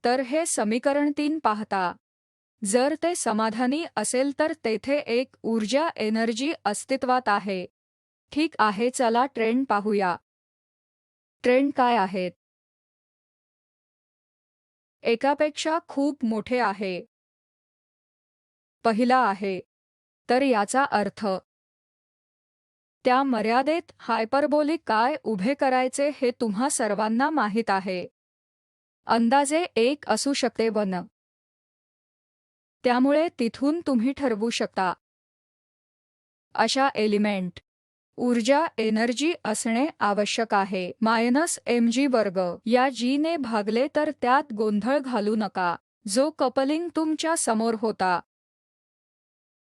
तर हे समीकरण 3 पाहता जर ते समाधानी असेल तर तेथे एक ऊर्जा एनर्जी अस्तित्वात आहे। ठीक आहे, चला ट्रेंड पाहूया। ट्रेंड काय आहेत? एकापेक्षा खूप मोठे आहे। पहिला आहे तर याचा अर्थ त्या मर्यादेत हायपरबोलिक काय उभे करायचे हे तुम्हा सर्वांना माहीत आहे। अंदाजे 1 असू शकते वन। त्यामुळे तिथून तुम्ही ठरवू शकता अशा एलिमेंट ऊर्जा एनर्जी असणे आवश्यक आहे -mg वर्ग या g ने भागले तर त्यात गोंधळ घालू नका जो कपलिंग तुमच्या समोर होता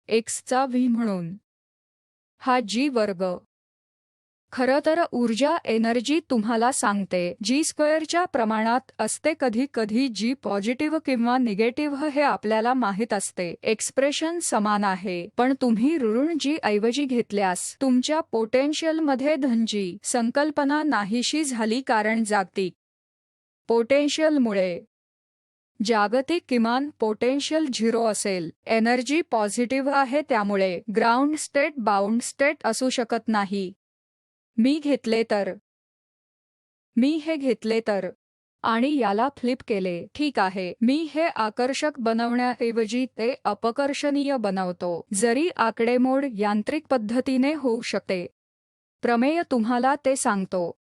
x चा v म्हणून हा g वर्ग खरं तर ऊर्जा एनर्जी तुम्हाला सांगते जी स्क्वेअरच्या प्रमाणात असते। कधी कधी जी पॉझिटिव्ह किंवा निगेटिव्ह हे आपल्याला माहित असते। एक्सप्रेशन समान आहे पण तुम्ही ऋण जी ऐवजी घेतल्यास तुमच्या पोटेन्शियलमध्ये धन जी संकल्पना नाहीशी झाली कारण जागतिक पोटेन्शियलमुळे जागतिक किमान पोटेन्शियल 0 असेल। एनर्जी पॉझिटिव्ह आहे त्यामुळे ग्राउंड स्टेट बाउंड स्टेट असू शकत नाही। मी घेतले तर मी हे घेतले तर आणि याला फ्लिप केले ठीक आहे। मी हे आकर्षक बनवण्याऐवजी ते अपकर्षणीय बनवतो जरी आकडेमोड यांत्रिक पद्धतीने होऊ शकते। प्रमेय तुम्हाला ते सांगतो।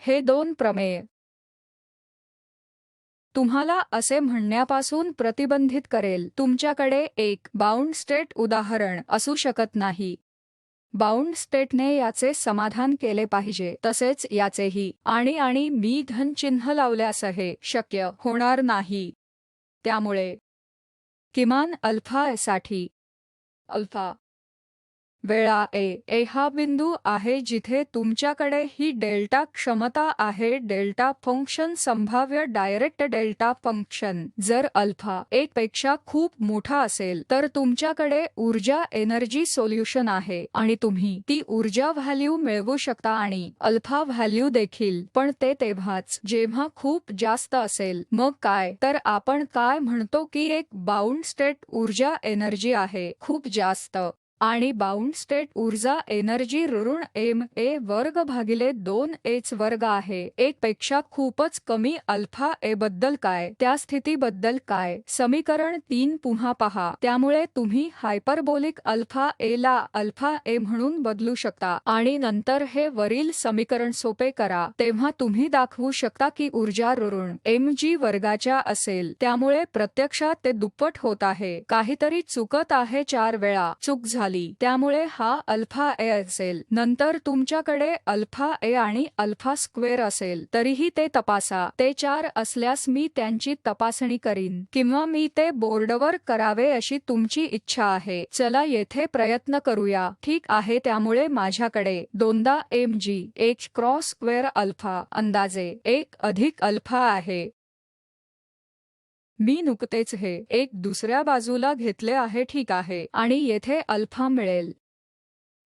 हे 2 प्रमेय तुम्हाला असे म्हणण्यापासून प्रतिबंधित करेल तुमच्याकडे एक बाउंड स्टेट उदाहरण असू शकत नाही। बाउंड स्टेटने याचे समाधान केले पाहिजे तसेच याचेही आणि मी धन चिन्ह लावल्यास हे शक्य होणार नाही। त्यामुळे किमान अल्फा साठी अल्फा वेळा ए हा बिंदू आहे जिथे तुमच्याकडे ही डेल्टा क्षमता आहे। डेल्टा फंक्शन संभाव्य डायरेक्ट डेल्टा फंक्शन जर अल्फा 1 पेक्षा खूप मोठा असेल तर तुमच्याकडे ऊर्जा एनर्जी सोल्युशन आहे आणि तुम्ही ती ऊर्जा व्हॅल्यू मिळवू शकता आणि अल्फा व्हॅल्यू देखील पण ते तेव्हाच जेव्हा खूप जास्त असेल। मग काय तर आपण काय म्हणतो की एक बाउंड स्टेट ऊर्जा एनर्जी आहे खूप जास्त आणि बाउंड स्टेट ऊर्जा एनर्जी ऋण ma वर्ग भागिले 2h वर्ग आहे 1 पेक्षा खूपच कमी। अल्फा ए बद्दल काय त्या स्थितीबद्दल काय समीकरण 3 पुन्हा पहा। त्यामुळे तुम्ही हायपरबोलिक अल्फा ए ला अल्फा ए म्हणून बदलू शकता आणि नंतर हे वरील समीकरण सोपे करा तेव्हा तुम्ही दाखवू शकता की ऊर्जा ऋण mg वर्गाच्या असेल। त्यामुळे प्रत्यक्षात ते दुप्पट होत आहे काहीतरी चुकत आहे 4 वेळा चूक झाली त्यामुळे हा अल्फा ए असेल। नंतर तुमच्याकडे अल्फा ए आणि अल्फा स्क्वेअर असेल तरीही ते तपासा ते 4 असल्यास मी त्यांची तपासणी करीन किंवा मी ते बोर्डवर करावे अशी तुमची इच्छा आहे। चला येथे प्रयत्न करूया ठीक आहे। त्यामुळे माझ्याकडे 2दा mg h cross square alpha अंदाजे 1 अधिक अल्फा आहे। मी नुकतेच हे एक दुसऱ्या बाजूला घेतले आहे ठीक आहे आणि येथे अल्फा मिळेल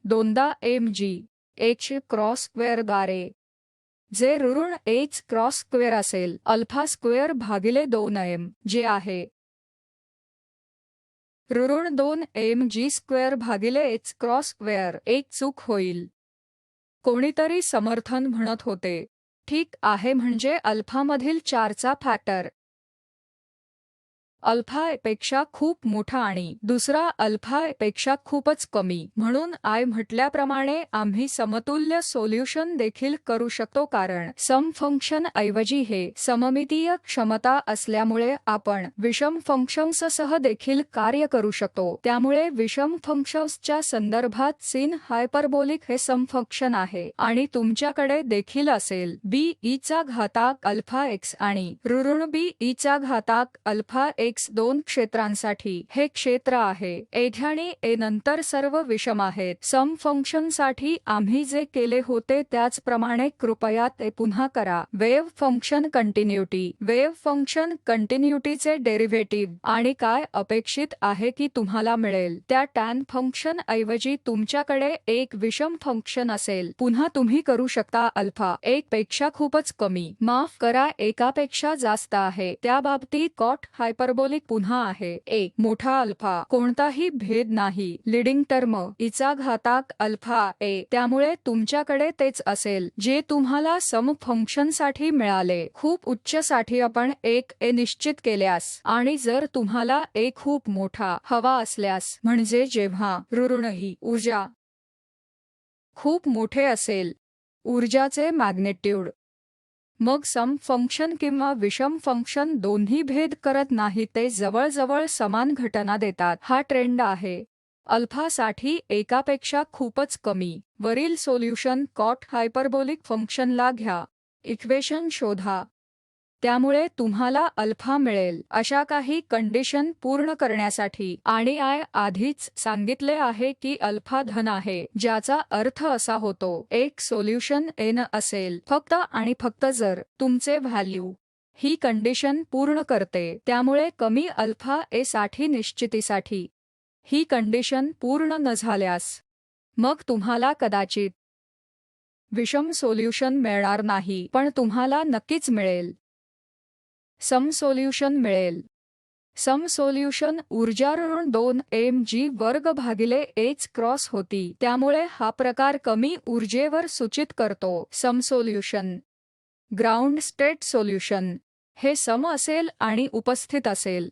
2दा mg h क्रॉस स्क्वेअर द्वारे जे ऋण h क्रॉस स्क्वेअर असेल अल्फा स्क्वेअर भागिले 2m जे आहे ऋण 2mg स्क्वेअर भागिले h क्रॉस स्क्वेअर। एक चूक होईल कोणीतरी समर्थन म्हणत होते ठीक आहे म्हणजे अल्फामधील 4चा फॅक्टर अल्फा पेक्षा खूप मोठा आणि दुसरा अल्फा पेक्षा खूपच कमी म्हणून आय म्हटल्याप्रमाणे आम्ही समतुल्य सोल्युशन देखील करू शकतो कारण सम फंक्शन ऐवजी हे सममितीय क्षमता असल्यामुळे आपण विषम फंक्शन्ससह देखील कार्य करू शकतो। त्यामुळे विषम फंक्शन्सच्या संदर्भात sin हायपरबोलिक हे सम फंक्शन आहे आणि तुमच्याकडे देखील असेल b e चा घाताक अल्फा x आणि ऋण b e चा घाताक अल्फा x x 2 क्षेत्रांसाठी हे क्षेत्र आहे. येथे आणि ए नंतर सर्व विषम आहेत. सम फंक्शनसाठी आम्ही जे केले होते त्याचप्रमाणे कृपया ते पुन्हा करा. Wave function continuity. Wave function कंटिन्युटीचे डेरिव्हेटिव्ह आणि काय अपेक्षित आहे की तुम्हाला मिळेल त्या टॅन फंक्शन ऐवजी तुमच्याकडे एक विषम फंक्शन असेल. पुन्हा तुम्ही करू शकता अल्फा 1 पेक्षा खूपच कमी. माफ करा, एकापेक्षा जास्त आहे. त्या बाबतीत कॉट हायपरबोलिक पुन्हा आहे. एक मोठा अल्फा कोणताही भेद नाही. लीडिंग टर्म ईचा घातांक अल्फा ए. त्यामुळे तुमच्याकडे तेच असेल जे तुम्हाला सम फंक्शनसाठी मिळाले. खूप उच्च साठी आपण एक ए निश्चित केल्यास आणि जर तुम्हाला ए खूप मोठा हवा असल्यास म्हणजे जेव्हा ऋणही ऊर्जा खूप मोठे असेल ऊर्जाचे मॅग्नेट्यूड मग सम फंक्शन किंवा विषम फंक्शन दोन्ही भेद करत नाही. ते जवळजवळ समान घटना देतात. हा ट्रेंड आहे. अल्फासाठी एकापेक्षा खूपच कमी. वरील सोल्युशन कॉट हायपरबोलिक फंक्शनला घ्या. इक्वेशन शोधा. त्यामुळे तुम्हाला अल्फा मिळेल. अशा काही कंडिशन पूर्ण करण्यासाठी आणि आधीच सांगितले आहे की अल्फा धन आहे ज्याचा अर्थ असा होतो एक सोल्युशन एन असेल फक्त आणि फक्त जर तुमचे व्हॅल्यू ही कंडिशन पूर्ण करते. त्यामुळे कमी अल्फा ए साठी निश्चितीसाठी ही कंडिशन पूर्ण न झाल्यास मग तुम्हाला कदाचित विषम सोल्युशन मिळणार नाही पण तुम्हाला नक्कीच मिळेल सम सोल्युशन मिळेल. सम सोल्युशन ऊर्जा ऋण 2 mg वर्ग भागिले एच क्रॉस होती. त्यामुळे हा प्रकार कमी ऊर्जेवर सूचित करतो. सम सोल्युशन ग्राउंड स्टेट सोल्युशन हे सम असेल आणि उपस्थित असेल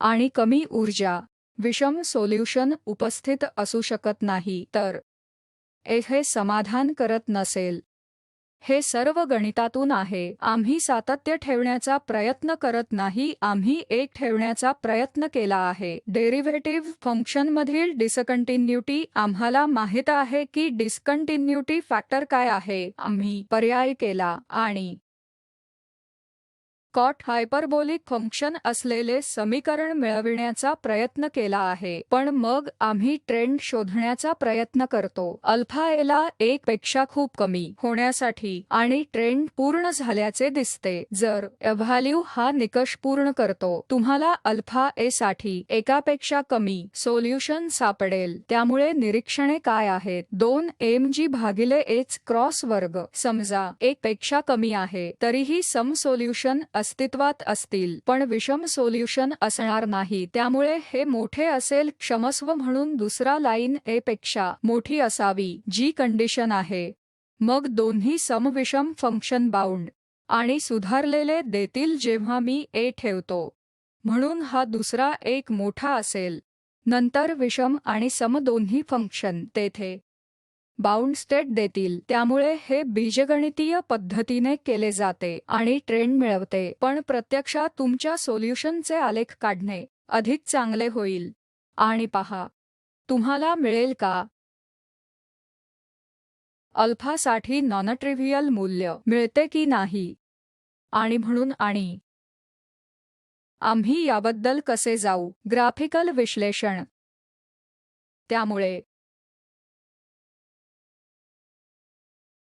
आणि कमी ऊर्जा विषम सोल्युशन उपस्थित असू शकत नाही तर हे समाधान करत नसेल. हे सर्व गणितातून आहे. आम्ही सातत्य ठेवण्याचा प्रयत्न करत नाही. आम्ही एक ठेवण्याचा प्रयत्न केला आहे. डेरिव्हेटिव्ह फंक्शनमधील डिसकंटिन्युटी आम्हाला माहित आहे की डिसकंटिन्युटी फॅक्टर काय आहे. आम्ही पर्याय केला आणि कॉट हायपरबोलिक फंक्शन असलेले समीकरण मिळविण्याचा प्रयत्न केला आहे. पण मग आम्ही ट्रेंड शोधण्याचा प्रयत्न करतो अल्फा एला 1 पेक्षा खूप कमी होण्यासाठी आणि ट्रेंड पूर्ण झाल्याचे दिसते. जर व्हॅल्यू हा निकष पूर्ण करतो तुम्हाला अल्फा ए साठी एकापेक्षा कमी सोल्युशन सापडेल. त्यामुळे निरीक्षणे काय आहेत. 2 mg भागिले एच क्रॉस वर्ग समजा 1 पेक्षा कमी आहे तरीही सम सोल्युशन अस्तित्वात असतील पण विषम सोल्युशन असणार नाही. त्यामुळे हे मोठे असेल क्षमस्व म्हणून दुसरा लाईन ए पेक्षा मोठी असावी जी कंडिशन आहे. मग दोन्ही समविषम फंक्शन बाउंड आणि सुधारलेले देतील जेव्हा मी ए ठेवतो. म्हणून हा दुसरा एक मोठा असेल. नंतर विषम आणि सम दोन्ही फंक्शन तेथे बाउंड स्टेट देतील. त्यामुळे हे बीजगणितीय पद्धतीने केले जाते आणि ट्रेंड मिळवते. पण प्रत्यक्षात तुमच्या सोल्युशनचे आलेख काढणे अधिक चांगले होईल. आणि पहा तुम्हाला मिळेल का अल्फासाठी नॉनट्रिव्हियल मूल्य मिळते की नाही. आणि म्हणून आणि आम्ही याबद्दल कसे जाऊ. ग्राफिकल विश्लेषण. त्यामुळे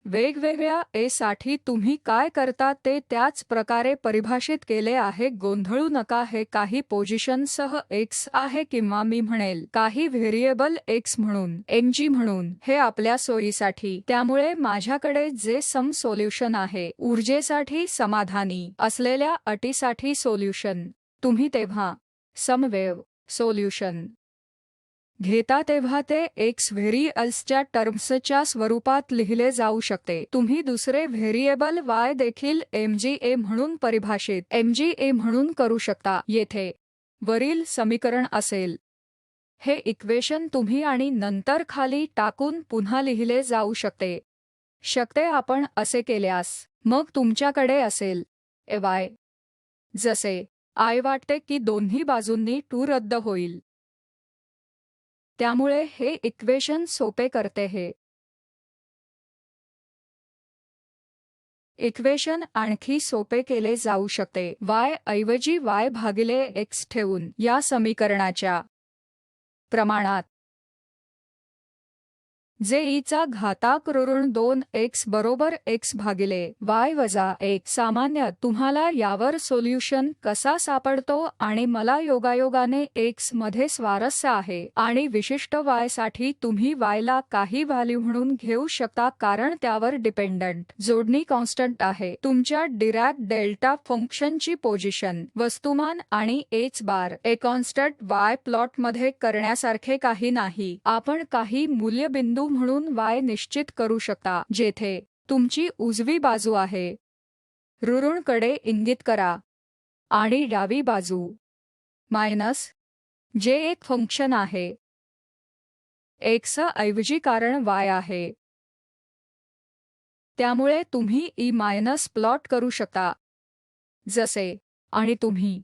वेगवेगळ्या ए साठी तुम्ही काय करता ते त्याच प्रकारे परिभाषित केले आहे. गोंधळू नका. हे काही पोझिशनसह एक्स आहे किंवा मी म्हणेल काही व्हेरिएबल एक्स म्हणून mg म्हणून हे आपल्या सोयीसाठी. त्यामुळे माझ्याकडे जे सम सोल्युशन आहे ऊर्जेसाठी समाधानी असलेल्या अटीसाठी सोल्युशन तुम्ही तेव्हा सम वेव्ह सोल्युशन घेता तेव्हा ते एक्स व्हेरिएबल्सच्या टर्म्सच्या स्वरूपात लिहिले जाऊ शकते. तुम्ही दुसरे व्हेरिएबल y देखील mga म्हणून परिभाषित mga म्हणून करू शकता. येथे वरील समीकरण असेल. हे इक्वेशन तुम्ही आणि नंतर खाली टाकून पुन्हा लिहिले जाऊ शकते आपण असे केल्यास मग तुमच्याकडे असेल y जसे I वाटते की दोन्ही बाजूंनी 2 रद्द होईल. त्यामुळे हे इक्वेशन सोपे करते. हे इक्वेशन आणखी सोपे केले जाऊ शकते. y ऐवजी y भागिले x ठेवून या समीकरणाच्या प्रमाणात जे e चा घाताक ऋण 2x बरोबर x भागिले y वजा 1 सामान्य. तुम्हाला यावर सोल्युशन कसा सापडतो आणि मला योगायोगाने x मध्ये स्वारस्य आहे आणि विशिष्ट y साठी तुम्ही y ला काही व्हॅल्यू म्हणून घेऊ शकता कारण त्यावर डिपेंडंट जोडणी कॉन्स्टंट आहे. तुमच्या डिरॅक डेल्टा फंक्शनची पोझिशन वस्तुमान आणि h बार ए कॉन्स्टंट y प्लॉटमध्ये करण्यासारखे काही नाही. आपण काही मूल्यबिंदू म्हणून y निश्चित करू शकता जेथे तुमची उजवी बाजू आहे. ऋणकडे इंगित करा आणि डावी बाजू मायनस जे एक फंक्शन आहे x ऐवजी कारण y आहे. त्यामुळे तुम्ही e मायनस प्लॉट करू शकता जसे आणि तुम्ही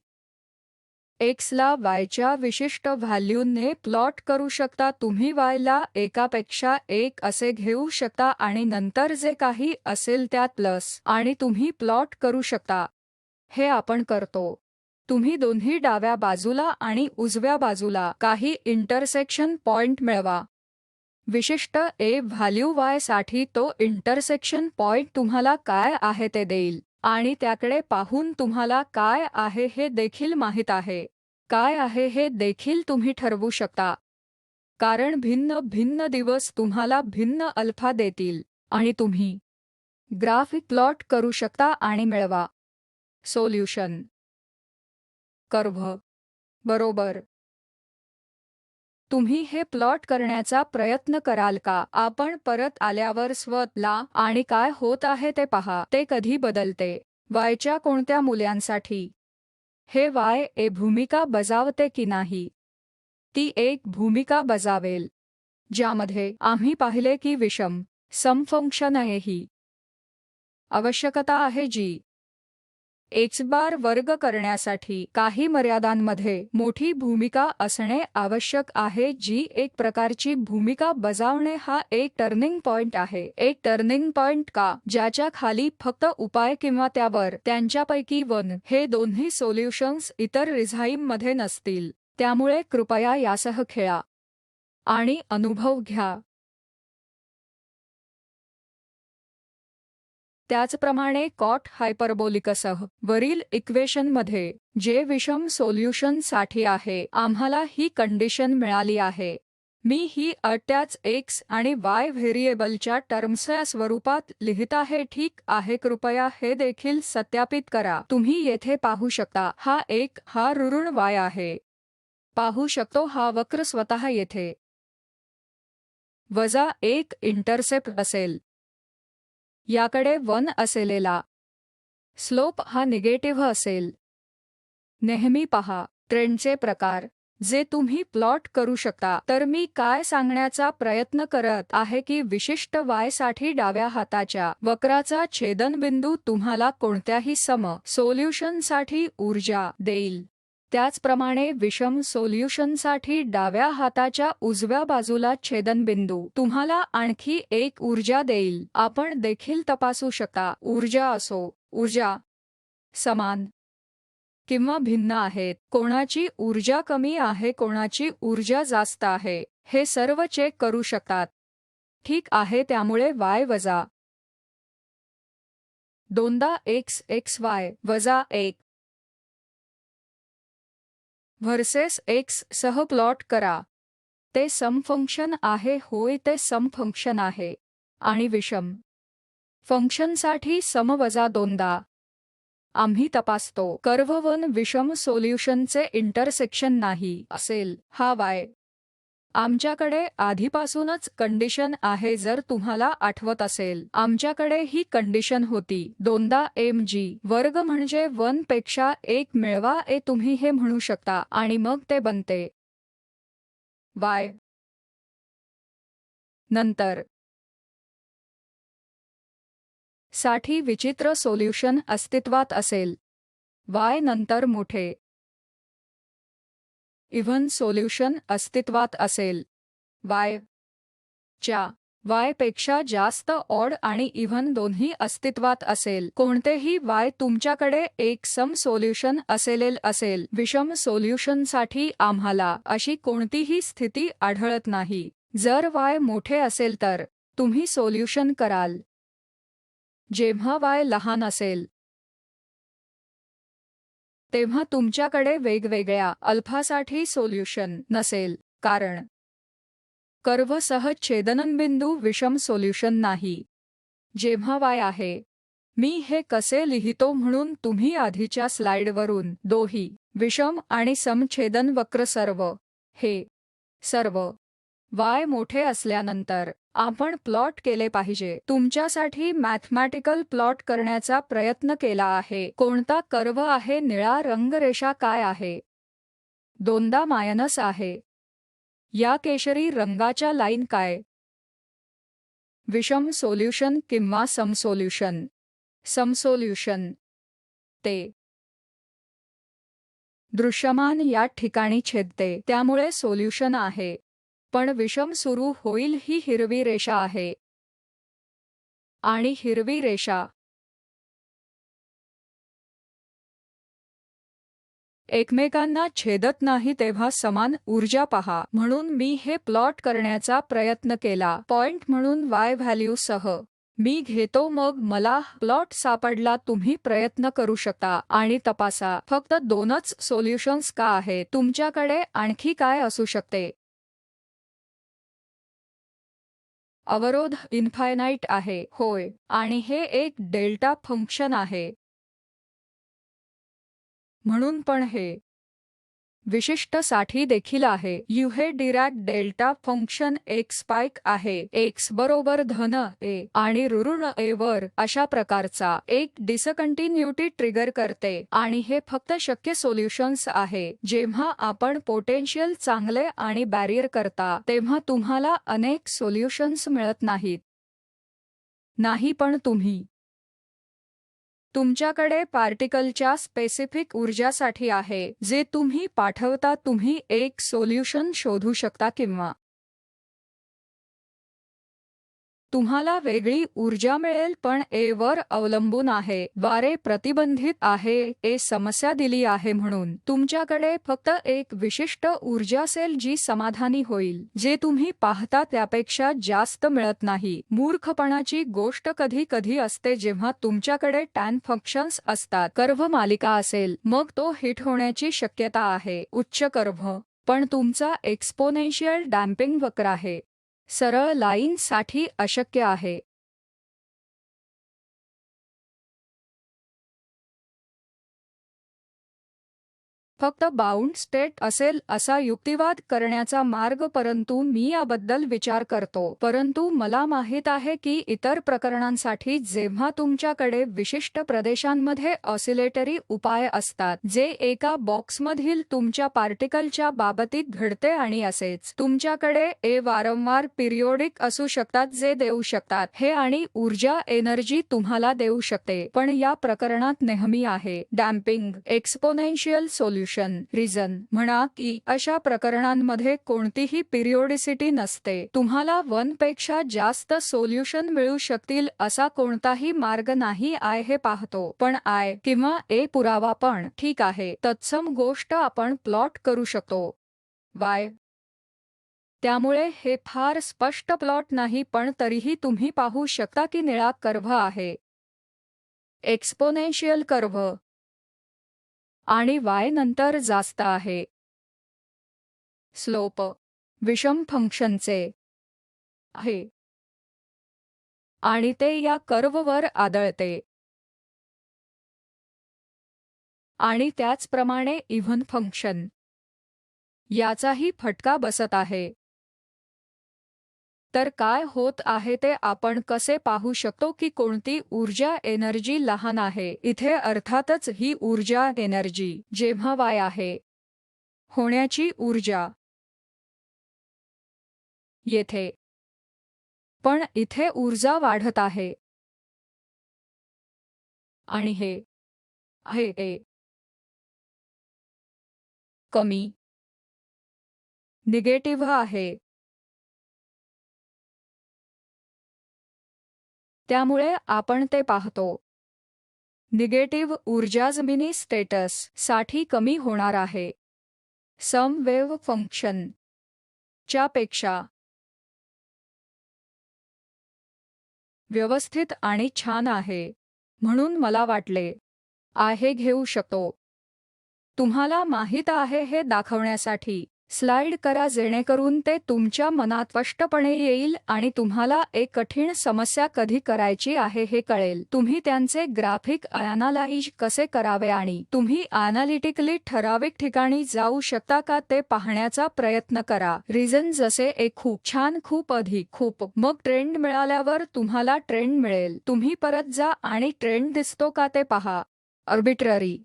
x ला y च्या विशिष्ट व्हॅल्यूने प्लॉट करू शकता. तुम्ही y ला एकापेक्षा एक असे घेऊ शकता आणि नंतर जे काही असेल त्यात प्लस आणि तुम्ही प्लॉट करू शकता. हे आपण करतो. तुम्ही दोन्ही डाव्या बाजूला आणि उजव्या बाजूला काही इंटरसेक्शन पॉइंट मिळवा. विशिष्ट a व्हॅल्यू y साठी तो इंटरसेक्शन पॉइंट तुम्हाला काय आहे ते देईल आणि त्याकडे पाहून तुम्हाला काय आहे हे देखील माहित आहे. काय आहे हे देखील तुम्ही ठरवू शकता कारण भिन्न भिन्न दिवस तुम्हाला भिन्न अल्फा देतील आणि तुम्ही ग्राफिक प्लॉट करू शकता आणि मिळवा. सोल्युशन कर्व्ह बरोबर. तुम्ही हे प्लॉट करण्याचा प्रयत्न कराल का? आपण परत आल्यावर स्वतःला आणि काय होत आहे ते पहा. ते कधी बदलते y च्या कोणत्या मूल्यांसाठी. हे y ए भूमिका बजावते की नाही. ती एक भूमिका बजावेल ज्यामध्ये आम्ही पाहिले की विषम सम फंक्शन आहे ही आवश्यकता आहे जी x बार वर्ग करण्यासाठी काही मर्यादांमध्ये मोठी भूमिका असणे आवश्यक आहे जी एक प्रकारची भूमिका बजावणे. हा एक टर्निंग पॉइंट आहे. एक टर्निंग पॉइंट का? ज्याच्या खाली फक्त उपाय किंवा त्यावर त्यांच्यापैकी वन हे दोन्ही सोल्युशन्स इतर रिझाईममध्ये नसतील. त्यामुळे कृपया यासह खेळा आणि अनुभव घ्या. त्याचप्रमाणे कॉट हायपरबोलिकसह वरील इक्वेशनमध्ये जे विषम सोल्युशनसाठी आहे आम्हाला ही कंडिशन मिळाली आहे. मी ही अट त्याच x आणि y व्हेरिएबलच्या टर्म्सच्या स्वरूपात लिहित आहे. ठीक आहे. कृपया हे देखील सत्यापित करा. तुम्ही येथे पाहू शकता हा ऋण y आहे. पाहू शकतो हा वक्र स्वतः येथे वजा 1 इंटरसेप्ट असेल. याकडे 1 असलेला स्लोप हा निगेटिव्ह असेल. नेहमी पहा ट्रेंडचे प्रकार जे तुम्ही प्लॉट करू शकता. तर मी काय सांगण्याचा प्रयत्न करत आहे की विशिष्ट y साठी डाव्या हाताच्या वक्राचा छेदनबिंदू तुम्हाला कोणत्याही सम सोल्युशनसाठी ऊर्जा देईल. त्याचप्रमाणे विषम सोल्युशनसाठी डाव्या हाताच्या उजव्या बाजूला छेदनबिंदू तुम्हाला आणखी एक ऊर्जा देईल. आपण देखील तपासू शकता ऊर्जा समान किंवा भिन्न आहेत. कोणाची ऊर्जा कमी आहे कोणाची ऊर्जा जास्त आहे हे सर्व चेक करू शकतात. ठीक आहे. त्यामुळे y वजा 2दा xy वजा 1 व्हर्सेस x सह प्लॉट करा. ते सम फंक्शन आहे. होय ते सम फंक्शन आहे आणि विषम फंक्शनसाठी सम वजा 2दा आम्ही तपासतो. कर्व्ह 1 विषम सोल्युशनचे इंटरसेक्शन नाही असेल. हा y आमच्याकडे आधीपासूनच कंडिशन आहे. जर तुम्हाला आठवत असेल आमच्याकडे ही कंडिशन होती 2दा mg वर्ग म्हणजे 1 पेक्षा 1 मिळवा. तुम्ही हे म्हणू शकता आणि मग ते बनते y. नंतर साठी विचित्र सोल्युशन अस्तित्वात असेल y. नंतर मोठे इव्हन सोल्युशन अस्तित्वात असेल y च्या y पेक्षा जास्त ऑड आणि इव्हन दोन्ही अस्तित्वात असेल, कोणतेही y तुमच्याकडे एक सम सोल्युशन असेल. विषम सोल्युशनसाठी आम्हाला अशी कोणतीही स्थिती आढळत नाही. जर y मोठे असेल तर तुम्ही सोल्युशन कराल. जेव्हा y लहान असेल तेव्हा तुमच्याकडे वेगवेगळ्या अल्फासाठी सोल्युशन नसेल, कारण कर्व सहज छेदनबिंदू विषम सोल्युशन नाही. जेव्हा y आहे, मी हे कसे लिहितो म्हणून तुम्ही आधीच्या स्लाइडवरून दोही विषम आणि समछेदन वक्र सर्व y मोठे असल्यानंतर आपण प्लॉट केले पाहिजे. तुमच्यासाठी मॅथमॅटिकल प्लॉट करण्याचा प्रयत्न केला आहे. कोणता कर्व आहे? निळा रंगरेषा काय आहे? दोनदा मायनस आहे. या केशरी रंगाच्या लाईन काय? विषम सोल्युशन किंवा समसोल्युशन? समसोल्युशन. ते दृश्यमान या ठिकाणी छेदते, त्यामुळे सोल्युशन आहे. पण विषम सुरू होईल ही हिरवी रेषा आहे. आणि हिरवी रेषा एकमेकांना छेदत नाही तेव्हा समान ऊर्जा पहा. म्हणून मी हे प्लॉट करण्याचा प्रयत्न केला. पॉइंट म्हणून y व्हॅल्यूसह मी घेतो, मग मला प्लॉट सापडला. तुम्ही प्रयत्न करू शकता आणि तपासा. फक्त दोनच सोल्युशन्स का आहेत? तुमच्याकडे आणखी काय असू शकते? अवरोध इन्फायनाईट आहे. होय, आणि हे एक डेल्टा फंक्शन आहे. म्हणून पण हे विशिष्ट साठी देखील आहे. हे डिरॅक डेल्टा फंक्शन एक स्पाइक आहे, x बरोबर धन a आणि ऋण a वर अशा प्रकारचा एक डिसकंटिन्युटी ट्रिगर करते. आणि हे फक्त शक्य सोल्युशन्स आहे. जेव्हा आपण पोटेन्शियल चांगले आणि बॅरियर करता तेव्हा तुम्हाला अनेक सोल्युशन्स मिळत नाहीत. नाही, पण तुमच्याकडे पार्टिकलच्या स्पेसिफिक ऊर्जासाठी आहे, जे तुम्ही पाठवता. तुम्ही एक सोल्युशन शोधू शकता किंवा तुम्हाला वेगळी ऊर्जा मिळेल, पण a वर अवलंबून आहे. द्वारे प्रतिबंधित आहे. समस्या दिली आहे म्हणून तुमच्याकडे फक्त एक विशिष्ट ऊर्जा असेल जी समाधानी होईल. जे तुम्ही पाहता त्यापेक्षा जास्त मिळत नाही. मूर्खपणाची गोष्ट कधी कधी असते जेव्हा तुमच्याकडे टॅन फंक्शन्स असतात. कर्व मालिका असेल, मग तो हिट होण्याची शक्यता आहे. उच्च कर्व, पण तुमचा एक्सपोनेन्शियल डॅम्पिंग वक्र आहे. सरळ लाईनसाठी अशक्य आहे. फक्त बाउंड स्टेट असेल असा युक्तिवाद करण्याचा मार्ग, परंतु मी याबद्दल विचार करतो. परंतु मला माहीत आहे की इतर प्रकरणांसाठी जेव्हा तुमच्याकडे विशिष्ट प्रदेशांमध्ये ऑसिलेटरी उपाय असतात, जे एका बॉक्समधील तुमच्या पार्टिकलच्या बाबतीत घडते, आणि असेच तुमच्याकडे वारंवार पिरियोडिक असू शकतात जे देऊ शकतात हे आणि ऊर्जा एनर्जी तुम्हाला देऊ शकते. पण या प्रकरणात नेहमी आहे डॅम्पिंग एक्सपोनेन्शियल सोल्युशन. रिझन म्हणा की अशा प्रकरणांमध्ये कोणतीही पिरियोडिसिटी नसते. तुम्हाला 1 पेक्षा जास्त सोल्युशन मिळू शकतील असा कोणताही मार्ग नाही. हे पाहतो, पण किंवा पुरावा पण ठीक आहे. तत्सम गोष्ट आपण प्लॉट करू शकतो. त्यामुळे हे फार स्पष्ट प्लॉट नाही, पण तरीही तुम्ही पाहू शकता की निळा कर्व आहे एक्सपोनेन्शियल कर्व आणि y नंतर जास्त आहे स्लोप विषम फंक्शनचे आहे आणि ते या कर्ववर आदळते. आणि त्याचप्रमाणे इव्हन फंक्शन याचाही फटका बसत आहे. तर काय होत आहे ते आपण कसे पाहू शकतो की कोणती ऊर्जा एनर्जी लहान आहे. इथे अर्थातच ही ऊर्जा एनर्जी जेव्हा y आहे होण्याची ऊर्जा येथे, पण इथे ऊर्जा वाढत आहे आणि हे आहे कमी निगेटिव्ह आहे. त्यामुळे आपण ते पाहतो. निगेटिव्ह ऊर्जा जमिनी स्टेटस साठी कमी होणार आहे. सम वेव्ह फंक्शन च्या पेक्षा व्यवस्थित आणि छान आहे म्हणून मला वाटले आहे घेऊ शकतो. तुम्हाला माहीत आहे हे दाखवण्यासाठी स्लाइड करा जेणेकरून ते तुमच्या मनात स्पष्टपणे येईल आणि तुम्हाला एक कठीण समस्या कधी करायची आहे हे कळेल. तुम्ही त्यांचे ग्राफिक अॅनालाइज कसे करावे आणि तुम्ही अॅनालिटिकली ठराविक ठिकाणी जाऊ शकता का ते पाहण्याचा प्रयत्न करा. रिझन जसे एक खूप छान, खूप अधिक, खूप, मग ट्रेंड मिळाल्यावर तुम्हाला ट्रेंड मिळेल. तुम्ही परत जा आणि ट्रेंड दिसतो का ते पहा. आर्बिट्ररी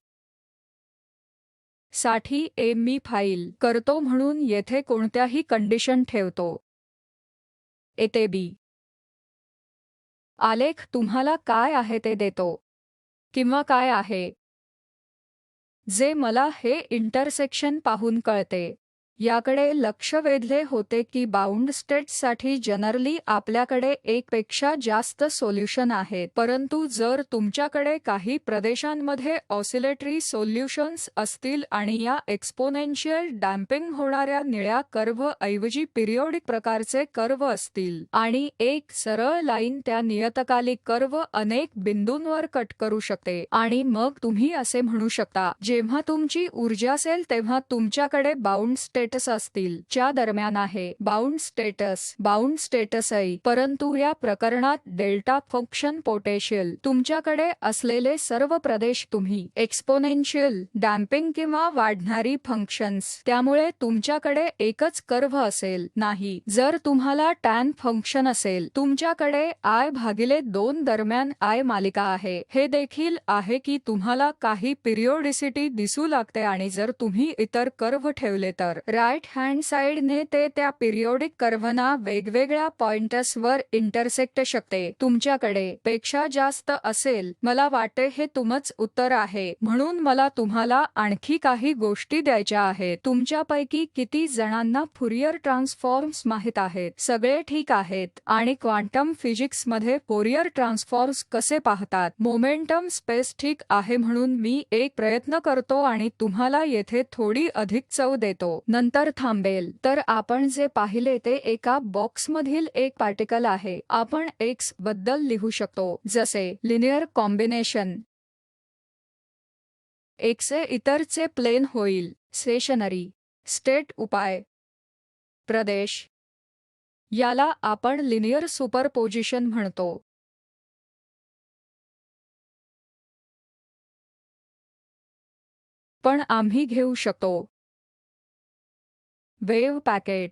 साठी मी फाईल करतो म्हणून येथे कोणत्याही कंडिशन ठेवतो. येथे बी आलेख तुम्हाला काय आहे ते देतो किंवा काय आहे जे मला हे इंटरसेक्शन पाहून कळते. याकडे लक्ष वेधले होते की बाउंड स्टेट्ससाठी जनरली आपल्याकडे एक पेक्षा जास्त सोल्युशन आहेत, परंतु जर तुमच्याकडे काही प्रदेशांमध्ये ऑसिलेटरी सोल्युशन्स असतील आणि या एक्सपोनेन्शियल डॅम्पिंग होणाऱ्या निळ्या कर्व्ह ऐवजी पिरियोडिक प्रकारचे कर्व्ह असतील आणि एक सरळ लाईन त्या नियतकालिक कर्व्ह अनेक बिंदूंवर कट करू शकते आणि मग तुम्ही असे म्हणू शकता जेव्हा तुमची ऊर्जा असेल तेव्हा तुमच्याकडे बाउंड स्टेटस असतील. च्या दरम्यान आहे बाउंड स्टेटस आहे, परंतु या प्रकरणात डेल्टा फंक्शन पोटेन्शियल तुमच्याकडे असलेले सर्व प्रदेश तुम्ही एक्सपोनेन्शियल डॅम्पिंग किंवा वाढणारी फंक्शन्स, त्यामुळे तुमच्याकडे एकच कर्व्ह असेल नाही. जर तुम्हाला टॅन फंक्शन असेल तुमच्याकडे I/2 दरम्यान I मालिका आहे. हे देखील आहे की तुम्हाला काही पिरियोडिसिटी दिसू लागते आणि जर तुम्ही इतर कर्व्ह ठेवले तर राईट हँड साइडने ते त्या पिरियोडिक कर्व्हना वेगवेगळ्या पॉइंट्सवर इंटरसेक्ट शकते. तुमच्याकडे पेक्षा जास्त असेल. मला वाटते हे तुमच उत्तर आहे, म्हणून मला तुम्हाला आणखी काही गोष्टी द्यायच्या आहेत. तुमच्यापैकी किती जणांना फुरियर ट्रान्सफॉर्म्स माहित आहेत? सगळे ठीक आहेत. आणि क्वांटम फिजिक्समध्ये फुरियर ट्रान्सफॉर्म्स कसे पाहतात? मोमेंटम स्पेस ठीक आहे, म्हणून मी एक प्रयत्न करतो आणि तुम्हाला येथे थोडी अधिक चव देतो. नंतर थांबेल. तर आपण जे पाहिले ते एका बॉक्समधील एक पार्टिकल आहे. आपण एक्स बद्दल लिहू शकतो जसे लिनियर कॉम्बिनेशन एक्सचे इतरचे प्लेन होईल. स्टेशनरी स्टेट उपाय प्रदेश याला आपण लिनियर सुपरपोजिशन म्हणतो. पण आम्ही घेऊ शकतो वेव्ह पॅकेट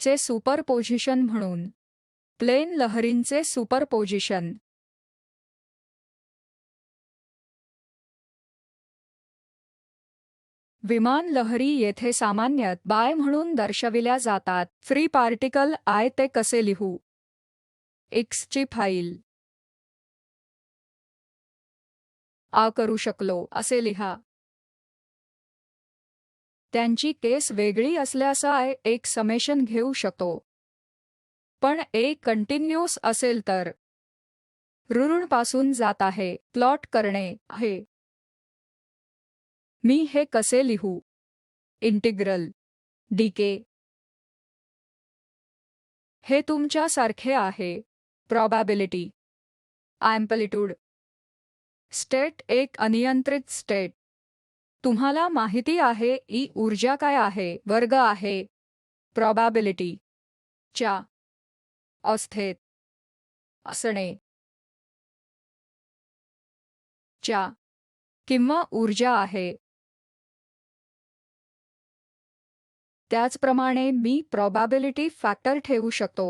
चे सुपरपोजिशन म्हणून प्लेन लहरींचे सुपरपोजिशन. विमान लहरी येथे सामान्यत बाय म्हणून दर्शविल्या जातात. फ्री पार्टिकल आय ते कसे लिहू? एक्सची फाईल आ करू शकलो असे लिहा. त्यांची केस वेगळी असल्यास आय एक समेशन घेऊ शकतो, पण एक कंटिन्यूअस असेल तर ऋण पासून जात आहे. प्लॉट करणे आहे. मी हे कसे लिहू? इंटिग्रल डीके हे तुमच्या सारखे आहे. प्रोबॅबिलिटी अँप्लिट्यूड स्टेट एक अनियंत्रित स्टेट. तुम्हाला माहिती आहे ई ऊर्जा काय आहे? वर्ग आहे. प्रोबॅबिलिटी च्या अवस्थेत असणे च्या किंवा ऊर्जा आहे. त्याचप्रमाणे मी प्रोबॅबिलिटी फॅक्टर ठेवू शकतो.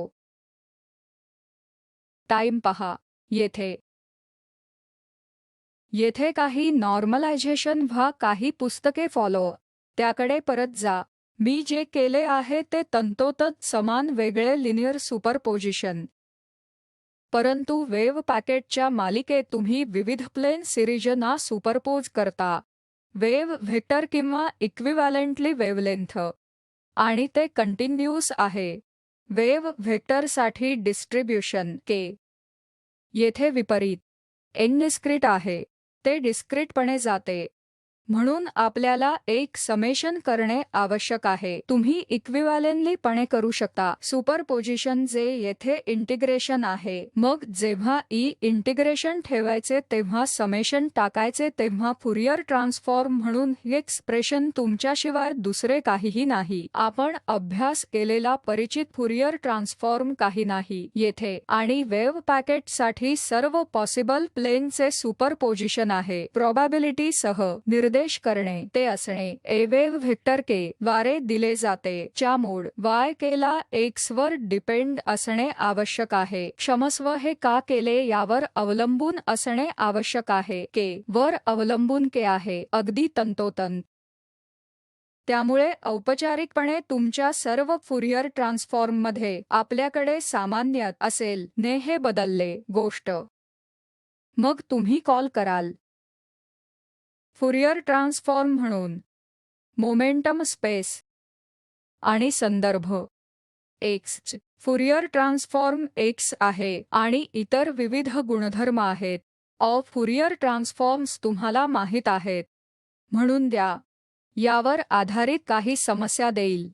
टाइम पहा. येथे काही नॉर्मलायझेशन व्हा. काही पुस्तके फॉलो त्याकडे परत जा. मी जे केले आहे ते तंतोतंत समान वेगळे लिनियर सुपरपोजिशन, परंतु वेव्ह पॅकेटच्या मालिकेत तुम्ही विविध प्लेन सिरीजना सुपरपोज करता. वेव्ह व्हेक्टर किंवा इक्विव्हॅलेंटली वेव्हलेंथ आणि ते कंटिन्यूअस आहे. वेव्ह व्हेक्टरसाठी डिस्ट्रीब्युशन के येथे विपरीत एन डिस्क्रीट आहे, ते डिस्क्रीटपणे जाते. म्हणून आपल्याला एक समेशन करणे आवश्यक आहे. तुम्ही इक्विव्हॅलेंटलीपणे करू शकता. सुपरपोजिशन जे येथे इंटिग्रेशन आहे. मग जेव्हा इंटिग्रेशन ठेवायचे तेव्हा समेशन टाकायचे तेव्हा फुरियर ट्रान्सफॉर्म म्हणून हे एक्सप्रेशन तुमच्याशिवाय दुसरे काहीही नाही. आपण अभ्यास केलेला परिचित फुरियर ट्रान्सफॉर्म काही नाही येथे. आणि वेव्ह पॅकेटसाठी सर्व पॉसिबल प्लेनचे सुपरपोजिशन आहे. प्रोबॅबिलिटी सह निर्देश करणे ते असणे. ए वेव्ह व्हेक्टर के द्वारे दिले जाते. च्या मोड y केला x वर डिपेंड असणे आवश्यक आहे. क्षमस्व हे का केले यावर अवलंबून असणे आवश्यक आहे. के वर अवलंबून के आहे. अगदी तंतोतंत. त्यामुळे औपचारिकपणे तुमच्या सर्व फुरियर ट्रान्सफॉर्ममध्ये आपल्याकडे सामान्य असेल ने हे बदलले गोष्ट. मग तुम्ही कॉल कराल फुरियर ट्रान्सफॉर्म म्हणून मोमेंटम स्पेस आणि संदर्भ एक्स. फुरियर ट्रान्सफॉर्म एक्स आहे आणि इतर विविध गुणधर्म आहेत. ऑफ फुरियर ट्रान्सफॉर्म्स तुम्हाला माहीत आहेत म्हणून द्या यावर आधारित काही समस्या देईल.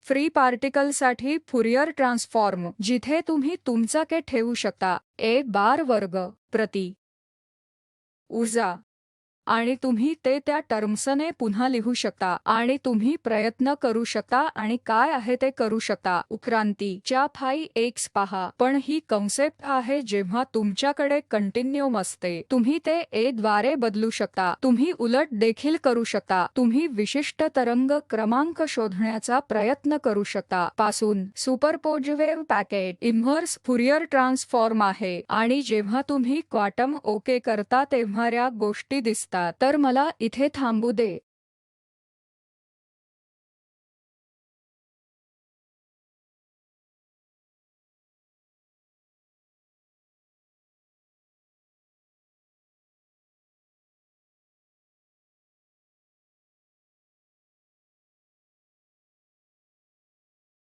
फ्री पार्टिकलसाठी फुरियर ट्रान्सफॉर्म जिथे तुम्ही तुमचा के ठेवू शकता ए बार वर्ग प्रति ऊर्जा आणि तुम्ही ते त्या टर्म्सने पुन्हा लिहू शकता आणि तुम्ही प्रयत्न करू शकता आणि काय आहे ते करू शकता. उत्क्रांती च्या फाई एक्स पहा. पण ही कन्सेप्ट आहे जेव्हा तुमच्याकडे कंटिन्यूम असते. तुम्ही ते ए द्वारे बदलू शकता. तुम्ही उलट देखील करू शकता. तुम्ही विशिष्ट तरंग क्रमांक शोधण्याचा प्रयत्न करू शकता. पासून सुपरपोजिटिव्ह पॅकेट इन्व्हर्स फुरियर ट्रान्सफॉर्म आहे आणि जेव्हा तुम्ही क्वांटम ओके करता तेव्हा या गोष्टी दिसतात. तर मला इथे थांबू दे.